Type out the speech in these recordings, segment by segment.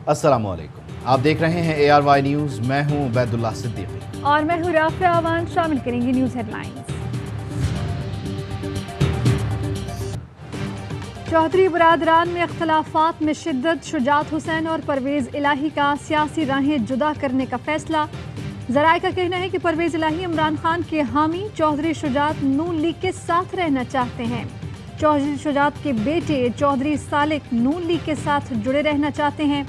अस्सलामुअलैकुम, आप देख रहे हैं ARY न्यूज़। मैं हूं उबैदुल्लाह सिद्दीकी और मैं हूं राफिया अवान। शामिल करेंगे न्यूज़ हेडलाइंस। चौधरी बरादरान में इख्तलाफात में शिद्दत, शुजात हुसैन और परवेज़ इलाही का सियासी राहें जुदा करने का फैसला। ज़राए का कहना है कि परवेज़ इलाही इमरान खान के हामी, चौधरी शुजात नून लीग के साथ रहना चाहते हैं। चौधरी शुजात के बेटे चौधरी सालिक नून लीग के साथ जुड़े रहना चाहते हैं।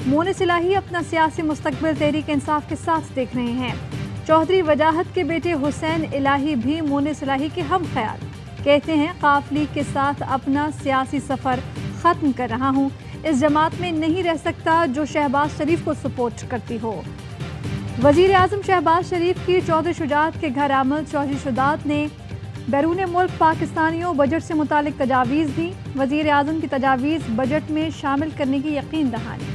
मोनिस इलाही अपना सियासी मुस्तकबिल तहरीक इंसाफ के साथ देख रहे हैं। चौधरी वजाहत के बेटे हुसैन इलाही भी मोनिस इलाही के हम ख्याल, कहते हैं काफ लीग के साथ अपना सियासी सफ़र ख़त्म कर रहा हूँ। इस जमात में नहीं रह सकता जो शहबाज शरीफ को सपोर्ट करती हो। वज़ीर आज़म शहबाज शरीफ की चौधरी शुजात के घर आमद। चौधरी शुजात ने बैरून मुल्क पाकिस्तानियों बजट से मुतालिक तजावीज़ दी। वज़ीर आज़म की तजावीज़ बजट में शामिल करने की यकीन दहानी।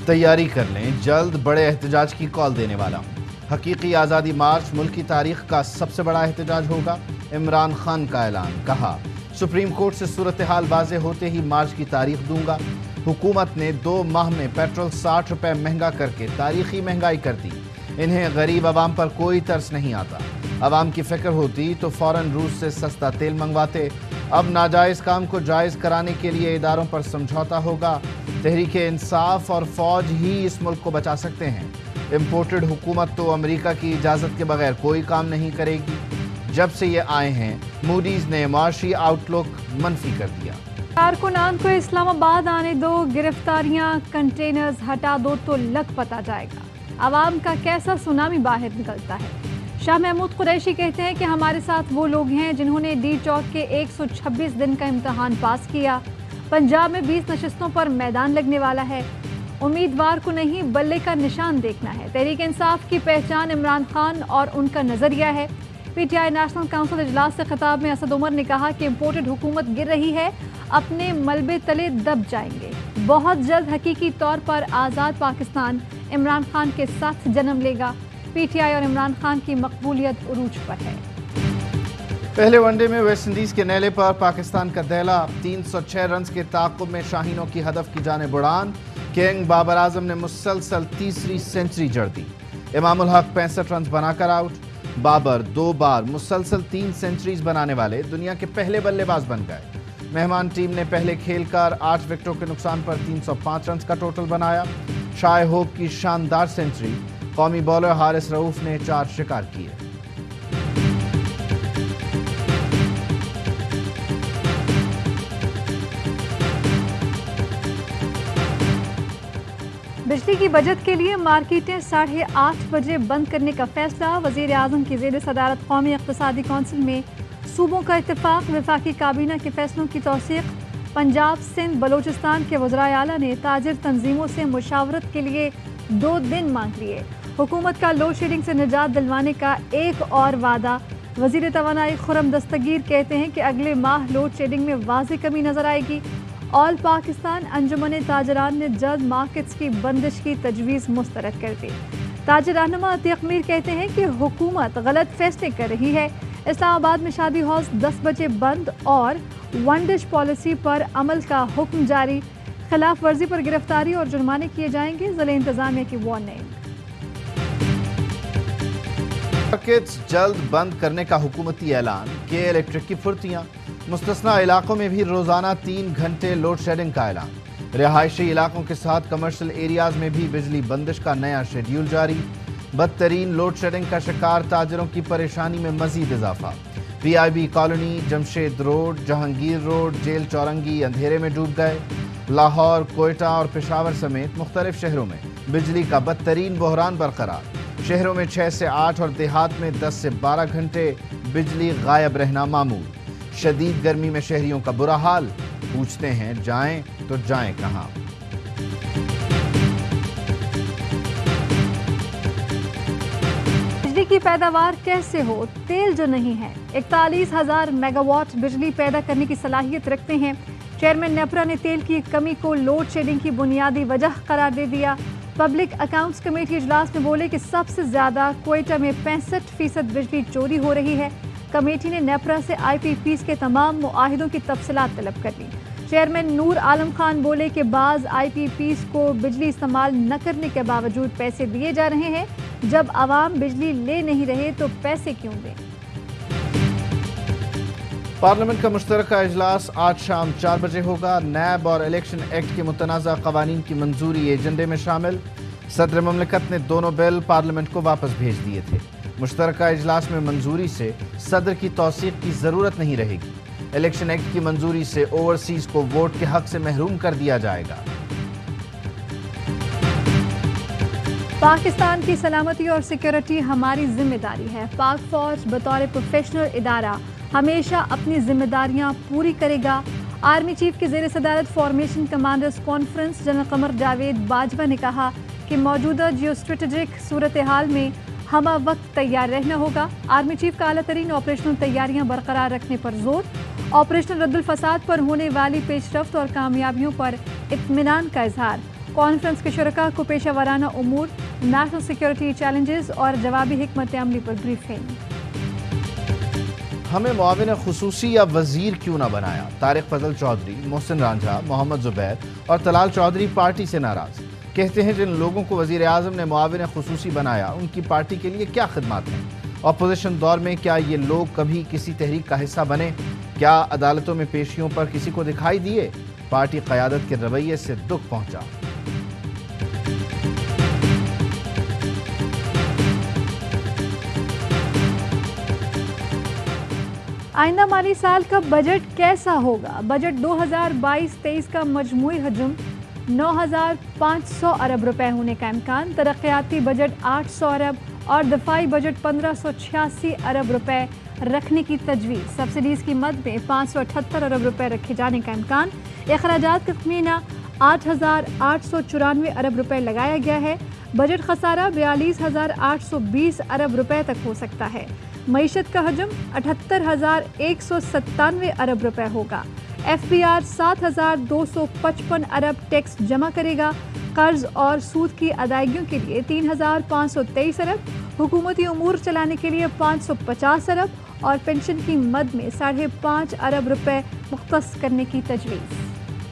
तैयारी कर लें, जल्द बड़े एहतजाज की कॉल देने वाला हूं। हकीकी आज़ादी मार्च मुल्क की तारीख का सबसे बड़ा एहतजाज होगा, इमरान खान का ऐलान। कहा, सुप्रीम कोर्ट से सूरत हाल वाज़े होते ही मार्च की तारीख दूंगा। हुकूमत ने 2 माह में पेट्रोल 60 रुपए महंगा करके तारीखी महंगाई कर दी। इन्हें गरीब आवाम पर कोई तरस नहीं आता। आवाम की फिक्र होती तो फौरन रूस से सस्ता तेल मंगवाते। अब नाजायज़ काम को जायज़ कराने के लिए इदारों पर समझौता होगा। तहरीक इंसाफ और फौज ही इस मुल्क को बचा सकते हैं। इम्पोर्टेड हुकूमत तो अमेरिका की इजाज़त के बगैर कोई काम नहीं करेगी। जब से ये आए हैं, मूडीज़ ने माशी आउटलुक मनफी कर दिया। कारकुनान को इस्लामाबाद आने दो, गिरफ्तारियां कंटेनर्स हटा दो तो लग पता जाएगा आवाम का कैसा सुनामी बाहर निकलता है। शाह महमूद कुरैशी कहते हैं कि हमारे साथ वो लोग हैं जिन्होंने डी चौक के 126 दिन का इम्तहान पास किया। पंजाब में 20 नशिस्तों पर मैदान लगने वाला है। उम्मीदवार को नहीं बल्ले का निशान देखना है। तहरीक इंसाफ की पहचान इमरान खान और उनका नजरिया है। PTI नेशनल काउंसिल इजलास से खिताब में असद उमर ने कहा कि इम्पोर्टेड हुकूमत गिर रही है, अपने मलबे तले दब जाएंगे। बहुत जल्द हकीकी तौर पर आज़ाद पाकिस्तान इमरान खान के साथ जन्म लेगा। PTI और इमरान खान की मकबूलियत उरूज पर है। पहले वनडे में वेस्ट इंडीज़ के नेले पर पाकिस्तान का दहला। 306 रन के ताक़ुब में शाहीनों की हदफ की जानिब उड़ान। किंग बाबर आजम ने मुसलसल तीसरी सेंचुरी जड़ दी। इमाम उल हक 65 रन बनाकर आउट। बाबर 2 बार मुसलसल 3 सेंचुरीज बनाने वाले दुनिया के पहले बल्लेबाज बन गए। मेहमान टीम ने पहले खेलकर 8 विकेटों के नुकसान पर 305 रन का टोटल बनाया। शाय होप की शानदार सेंचुरी। कौमी बॉलर हारिस रऊफ ने 4 शिकार किए। बिजली की बचत के लिए मार्केटें 8:30 बजे बंद करने का फैसला। वज़ीर आज़म की ज़ेर सदारत कौमी इक़्तिसादी कौंसिल में सूबों का इत्तेफाक। वफाकी काबीना के फैसलों की तौसीक़। पंजाब, सिंध, बलोचिस्तान के वज़राए आला ने ताजिर तंजीमों से मुशावरत के लिए 2 दिन मांग लिए। हुकूमत का लोड शेडिंग से निजात दिलवाने का एक और वादा। वज़ीर तवानाई खुर्रम दस्तगीर कहते हैं कि अगले माह लोड शेडिंग में वाज़ेह कमी नजर आएगी। ऑल पाकिस्तान अंजुमन ताजरान ने जल्द मार्केट्स की बंदिश की तजवीज़ मुस्तरद कर दी। ताजर रहनुमा अतीक मीर कहते हैं कि हुकूमत गलत फैसले कर रही है। इस्लामाबाद में शादी हॉल्स 10 बजे बंद और वन डिश पॉलिसी पर अमल का हुक्म जारी। खिलाफ वर्जी पर गिरफ्तारी और जुर्माने किए जाएंगे। ज़िले इंतजामिया की वार्निंग। मार्केट्स जल्द बंद करने का हुकूमती ऐलान। के इलेक्ट्रिक की फुर्तियां। मुस्तस्ना इलाकों में भी रोजाना 3 घंटे लोड शेडिंग का ऐलान। रिहायशी इलाकों के साथ कमर्शियल एरियाज में भी बिजली बंदिश का नया शेड्यूल जारी। बदतरीन लोड शेडिंग का शिकार ताजरों की परेशानी में मजीद इजाफा। PIB colony, Jamshed road, Jahangir road, jail Chowrangi अंधेरे में डूब गए। लाहौर, कोयटा और पेशावर समेत मुख्तलिफ शहरों में बिजली का बदतरीन बहरान बरकरार। शहरों में 6 से 8 और देहात में 10 से 12 घंटे बिजली गायब रहना मामूल। शदीद गर्मी में शहरियों का बुरा हाल। पूछते हैं जाएं तो जाएं कहां। बिजली की पैदावार कैसे हो? तेल जो नहीं है 41,000 मेगावाट बिजली पैदा करने की सलाहियत रखते हैं। चेयरमैन नेपरा ने तेल की कमी को लोड शेडिंग की बुनियादी वजह करार दे दिया। पब्लिक अकाउंट्स कमेटी इजलास में बोले कि सबसे ज्यादा क्वेटा में 65% बिजली चोरी हो रही है। कमेटी ने नेपरा से IPPs के तमाम मुआहिदों की तफसीलात तलब कर ली। चेयरमैन नूर आलम खान बोले कि बाज़ IPPs को बिजली इस्तेमाल न करने के बावजूद पैसे दिए जा रहे हैं। जब आवाम बिजली ले नहीं रहे तो पैसे क्यों दें। पार्लियामेंट का मुश्तरका इजलास आज शाम 4 बजे होगा। नैब और इलेक्शन एक्ट के मुतनाज़ा कवानीन की मंजूरी एजेंडे में शामिल। सदर मुमलिकत ने दोनों बिल पार्लियामेंट को वापस भेज दिए थे। मुश्तरका इजलास में मंजूरी से सदर की तौसीक की ज़रूरत नहीं रहेगी। इलेक्शन एक्ट की मंजूरी से ओवरसीज को वोट के हक से महरूम कर दिया जाएगा। पाकिस्तान की सलामती और सिक्योरिटी हमारी जिम्मेदारी है। पाक फौज बतौर प्रोफेशनल इदारा हमेशा अपनी जिम्मेदारियां पूरी करेगा। आर्मी चीफ की ज़ेर सदारत formation commanders conference general Qamar Javed Bajwa ने कहा कि मौजूदा जियो स्ट्रेटेजिक सूरत हाल में हमा वक्त तैयार रहना होगा। आर्मी चीफ का आला तरीन ऑपरेशनल तैयारियां बरकरार रखने पर जोर। ऑपरेशनल रद्दुल फसाद पर होने वाली पेशरफ्त और कामयाबियों पर इत्मीनान का इजहार। कॉन्फ्रेंस के शुरका को पेशा वाराना उमूर, नेशनल सिक्योरिटी चैलेंजेस और जवाबी हिकमत अमली पर ब्रीफिंग। हमें मुआविन खुसूसी या वजीर क्यों ना बनाया। तारिक फजल चौधरी, मोहसिन रांझा, मोहम्मद जुबैर और तलाल चौधरी पार्टी से नाराज। कहते हैं जिन लोगों को वजीर आज़म ने मुआविन खुसूसी बनाया उनकी पार्टी के लिए क्या खिदमत हैं। अपोजिशन दौर में क्या ये लोग कभी किसी तहरीक का हिस्सा बने? क्या अदालतों में पेशियों पर किसी को दिखाई दिए? पार्टी क़यादत के रवैये से दुख पहुंचा। आइंदा माली साल का बजट कैसा होगा। बजट 2022-23 का मजमूई हजम 9,500 अरब रुपए होने का इम्कान। तरक्याती बजट 800 अरब और दफाई बजट 1586 अरब रुपए रखने की तजवीज़। सब्सिडीज़ की मद में 578 अरब रुपए रखे जाने का इम्कान। अखराजात का तखमीना 8,894 अरब रुपए लगाया गया है। बजट खसारा 42,820 अरब रुपए तक हो सकता है। मईशत का हजम 78,197 अरब रुपए होगा। FBR 7,255 अरब टैक्स जमा करेगा। कर्ज और सूद की अदायगियों के लिए 3,523 अरब, हुकूमती उमूर चलाने के लिए 550 अरब और पेंशन की मद में 5.5 अरब रुपए मुख्तस करने की तजवीज़।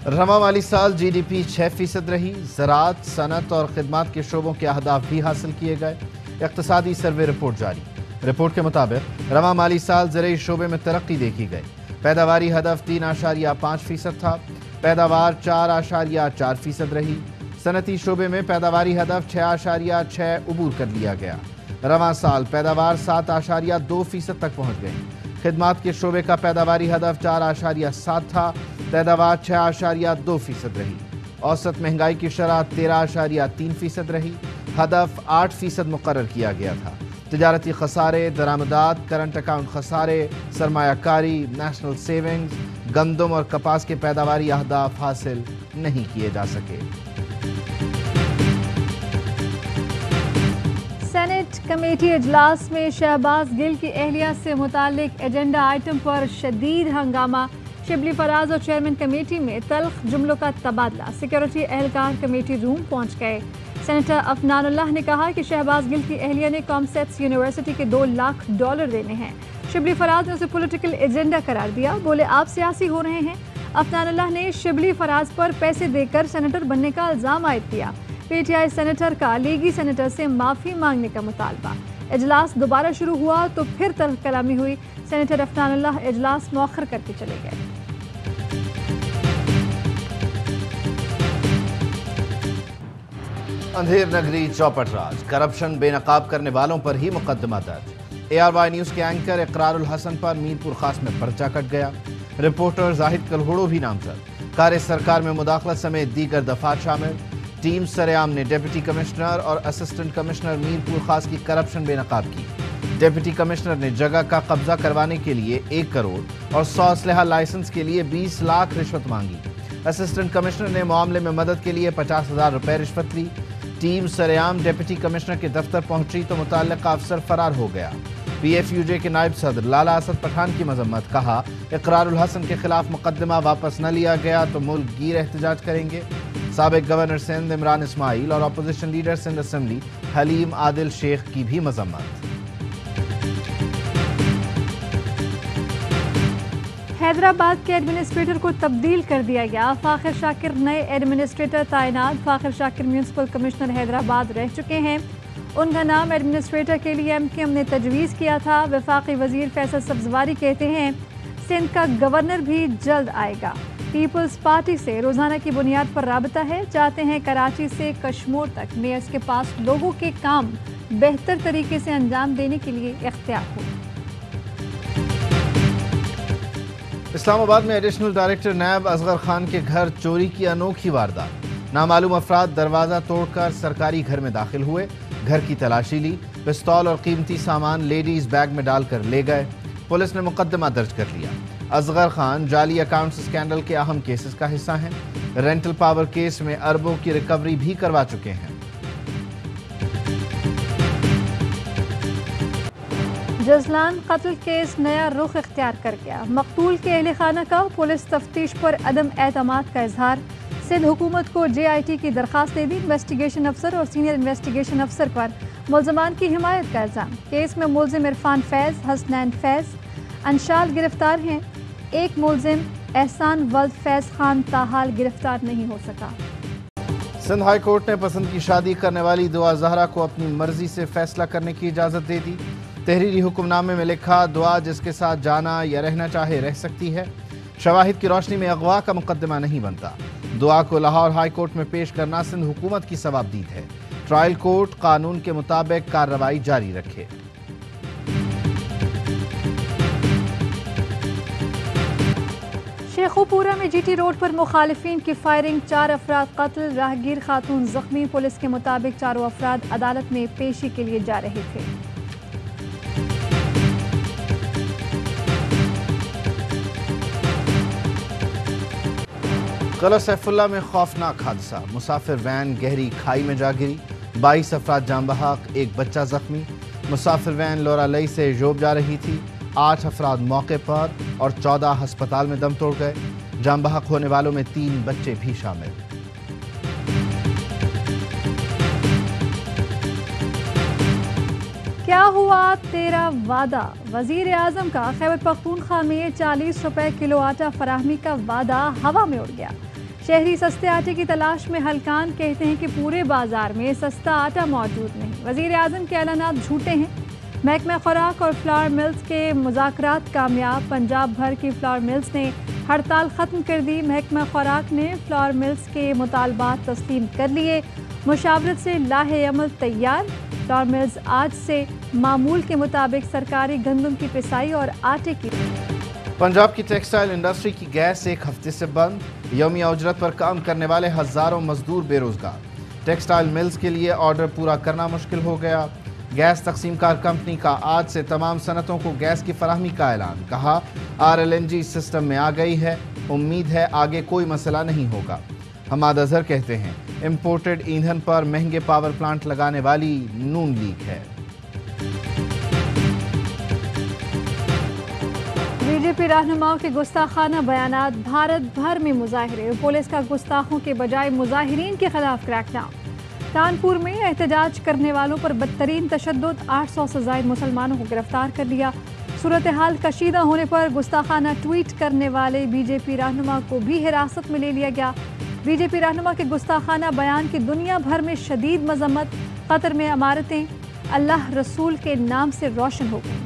रवा माली साल GDP 6% रही। ज़राअत, सनत और खिदमात के शोबों के अहदाफ भी हासिल किए गए। इक़्तिसादी सर्वे रिपोर्ट जारी। रिपोर्ट के मुताबिक रवा माली साल ज़राई शोबे में तरक्की देखी गई। पैदावारी हदफ 3.5% था। पैदावार 4.4% रही। सनती शोबे में पैदावारी हदफ 6.6 अबूर कर लिया गया। रवां साल पैदावार 7.2% तक पहुँच गई। खिदमात के शोबे का पैदावारी हदफ 4.7 था। पैदावार 6.2% रही। औसत महंगाई की शरह 13.3% रही। हदफ 8% मुकर्रर किया गया था। तिजारती खसारे, दरामदात, करंट अकाउंट खसारे, सरमायाकारी, नेशनल सेविंग्स, गंदम और कपास के पैदावारी अहदाफ हासिल नहीं किए जा सके। सेनेट कमेटी इजलास में शहबाज गिल की अहलिया से मुतालिक एजेंडा आइटम पर शदीद हंगामा। शिबली फराज और चेयरमैन कमेटी में तल्ख जुमलों का तबादला। सिक्योरिटी एहलकार कमेटी रूम पहुंच गए। सेनेटर अफनानुल्लाह ने कहा कि शहबाज गिल की अहलिया ने कॉमसेट्स यूनिवर्सिटी के $2 लाख देने हैं। शिबली फराज ने उसे पॉलिटिकल एजेंडा करार दिया। बोले आप सियासी हो रहे हैं। अफनानुल्लाह ने शिबली फराज पर पैसे देकर सेनेटर बनने का इल्ज़ाम आयद किया। PTI सेनेटर का लीगी सेनेटर से माफ़ी मांगने का मुतालबा। इजलास दोबारा शुरू हुआ तो फिर तल्ख कलामी हुई। सेनेटर अफनानुल्लाह इजलास मौखर करके चले गए। अंधेर नगरी चौपट राज, करप्शन बेनकाब करने वालों पर ही मुकदमा दर्ज। ARY न्यूज़ के एंकर इकरारुल हसन पर मीरपुर खास में पर्चा कट गया। रिपोर्टर जाहिद कलहोड़ो भी नामजद। कार्य सरकार में मुदाखलत समेत दीगर दफात शामिल। टीम सरेआम ने डिप्टी कमिश्नर और असिस्टेंट कमिश्नर मीरपुर खास की करप्शन बेनकाब की। डिप्टी कमिश्नर ने जगह का कब्जा करवाने के लिए 1 करोड़ और 100 असलहा लाइसेंस के लिए 20 लाख रिश्वत मांगी। असिस्टेंट कमिश्नर ने मामले में मदद के लिए 50,000 रुपए रिश्वत ली। टीम सरेआम डिप्टी कमिश्नर के दफ्तर पहुंची तो मुताल्लिका अफसर फरार हो गया। PFUJ के नायब सदर लाला असद पठान की मजम्मत। कहा इकरारुल हसन के खिलाफ मुकदमा वापस न लिया गया तो मुल्क गिर एहतजाज करेंगे। साबिक गवर्नर सिंध इमरान इस्माइल और opposition leader Sindh assembly Haleem Adil Sheikh की भी मजम्मत। حیدرآباد کے ایڈمنسٹریٹر کو تبدیل کر دیا گیا. فاخر شاکر نئے ایڈمنسٹریٹر تعینات. فاخر شاکر میونسپل کمشنر حیدرآباد رہ چکے ہیں. ان کا نام ایڈمنسٹریٹر کے لیے MKM نے تجویز کیا تھا. وفاقی وزیر فیصل سبزواری کہتے ہیں سندھ کا گورنر بھی جلد آئے گا. پیپلز پارٹی سے روزانہ کی بنیاد پر رابطہ ہے. چاہتے ہیں کراچی سے کشمور تک میئرز کے پاس لوگوں کے کام بہتر طریقے سے انجام دینے کے لیے اختیار ہو. اسلام آباد میں additional director NAB Asghar Khan کے گھر چوری کی انوکھی واردات. نامعلوم افراد دروازہ توڑ کر سرکاری گھر میں داخل ہوئے. گھر کی تلاشی لی. پستول اور قیمتی سامان لیڈیز بیگ میں ڈال کر لے گئے. پولیس نے مقدمہ درج کر لیا. اصغر خان جعلی اکاؤنٹس اسکینڈل کے اہم کیسز کا حصہ ہیں. رینٹل پاور کیس میں اربوں کی ریکوری بھی کروا چکے ہیں. جزلان قتل کیس نیا رخ اختیار کر گیا. مقتول کے اہل خانہ کا پولیس تفتیش پر عدم اعتماد کا اظہار. سندھ حکومت کو JIT کی درخواست دے دی. انویسٹیگیشن افسر اور سینئر انویسٹیگیشن افسر پر ملزمان کی حمایت کا الزام. کیس میں ملزم عرفان فیض، حسنین فیض، انشال گرفتار ہیں. ایک ملزم احسان ولد فیض خان تاحال گرفتار نہیں ہو سکا. سندھ ہائی کورٹ نے پسند کی شادی کرنے والی دعا زہرا کو اپنی مرضی سے فیصلہ کرنے کی اجازت دے دی. تحریری حکم نامے میں لکھا دعا جس کے ساتھ جانا یا رہنا چاہے رہ سکتی ہے. شواہد کی روشنی میں اغوا کا مقدمہ نہیں بنتا. دعا کو لاہور ہائی کورٹ میں پیش کرنا سندھ حکومت کی ثوابدید ہے. ٹرائل کورٹ قانون کے مطابق کارروائی جاری رکھے. شیخوپورہ میں GT روڈ پر مخالفین کی فائرنگ. 4 افراد قتل، راہگیر خاتون زخمی. پولیس کے مطابق چاروں افراد عدالت میں پیشی کے لیے جا رہے تھے. قلعہ سیف اللہ میں خوفناک حادثہ. مسافر وین گہری کھائی میں جا گری. 22 افراد جاں بحق، ایک بچہ زخمی. مسافر وین لورا لئی سے جوب جا رہی تھی. 8 افراد موقع پر اور 14 ہسپتال میں دم توڑ گئے. جاں بحق ہونے والوں میں 3 بچے بھی شامل. کیا ہوا تیرا وعدہ؟ وزیر اعظم کا خیبر پختونخوا میں 40 روپے کلو آٹا فراہمی کا وعدہ ہوا میں اڑ گیا. شہری سستے آٹے کی تلاش میں ہلکان. کہتے ہیں کہ پورے بازار میں سستا آٹا موجود نہیں. وزیر اعظم کے اعلانات جھوٹے ہیں. محکمہ خوراک اور فلاور ملز کے مذاکرات کامیاب. پنجاب بھر کی فلاور ملز نے ہڑتال ختم کر دی. محکمہ خوراک نے فلاور ملز کے مطالبات تسلیم کر لیے. مشاورت سے لاہے عمل تیار. فلاور ملز آج سے معمول کے مطابق سرکاری گندم کی پسائی اور آٹے کی. پنجاب کی ٹیکسٹائل انڈسٹری کی گیس 1 ہفتے سے بند. یومیہ اجرت پر کام کرنے والے ہزاروں مزدور بے روزگار. ٹیکسٹائل ملز کے لیے آرڈر پورا کرنا مشکل ہو گیا. گیس تقسیم کار کمپنی کا آج سے تمام صنعتوں کو گیس کی فراہمی کا اعلان. کہا RLNG سسٹم میں آ گئی ہے. امید ہے آگے کوئی مسئلہ نہیں ہوگا. حماد اظہر کہتے ہیں امپورٹڈ ایندھن پر مہنگے پاور پلانٹ لگانے والی نون لیگ ہے. BJP رہنماؤں کے گستاخانہ بیانات. بھارت بھر میں مظاہرے. پولیس کا گستاخوں کے بجائے مظاہرین کے خلاف کریک ڈاؤن. کانپور میں احتجاج کرنے والوں پر بدترین تشدد. 800 سے زائد مسلمانوں کو گرفتار کر لیا. صورتحال کشیدہ ہونے پر گستاخانہ ٹویٹ کرنے والے BJP رہنما کو بھی حراست میں لے لیا گیا. BJP رہنما کے گستاخانہ بیان کی دنیا بھر میں شدید مذمت. قطر میں عمارتیں اللہ رسول کے نام سے روشن ہو گئیں.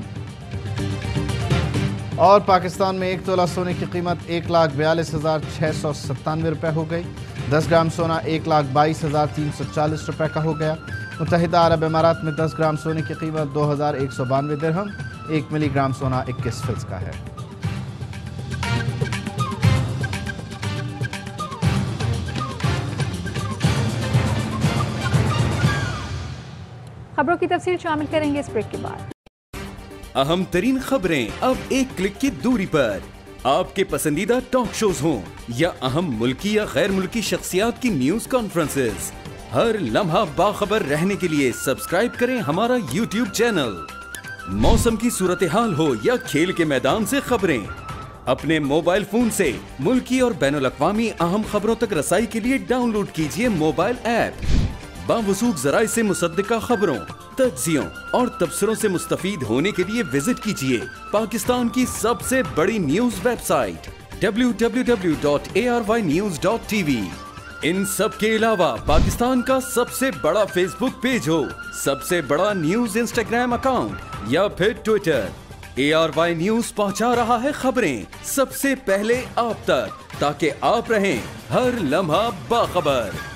اور پاکستان میں 1 تولہ سونے کی قیمت 1,42,697 روپے ہو گئی. 10 گرام سونا 1,22,340 روپے کا ہو گیا. متحدہ عرب امارات میں 10 گرام سونے کی قیمت 2,192 درہم. 1 ملی گرام سونا 21 فلس کا ہے. خبروں کی تفصیل شامل کریں گے اس بریک کے بعد. اہم ترین خبریں اب ایک کلک کی دوری پر. آپ کے پسندیدہ ٹاک شوز ہوں یا اہم ملکی یا غیر ملکی شخصیات کی نیوز کانفرنسز، ہر لمحہ باخبر رہنے کے لیے سبسکرائب کریں ہمارا YouTube چینل. موسم کی صورتحال ہو یا کھیل کے میدان سے خبریں، اپنے موبائل فون سے ملکی اور بین الاقوامی اہم خبروں تک رسائی کے لیے ڈاؤن لوڈ کیجیے موبائل ایپ बावसूख ज़राए से मुसद्दिका खबरों, तज्जियों और तबसरों से मुस्तफीद होने के लिए विजिट कीजिए पाकिस्तान की सबसे बड़ी न्यूज वेबसाइट www.arYnews.tv। इन सब के अलावा पाकिस्तान का सबसे बड़ा फेसबुक पेज हो, सबसे बड़ा न्यूज इंस्टाग्राम अकाउंट या फिर ट्विटर, ARY न्यूज पहुंचा रहा है खबरें सबसे पहले आप तक, ताकि आप रहें हर लम्हा बाखबर।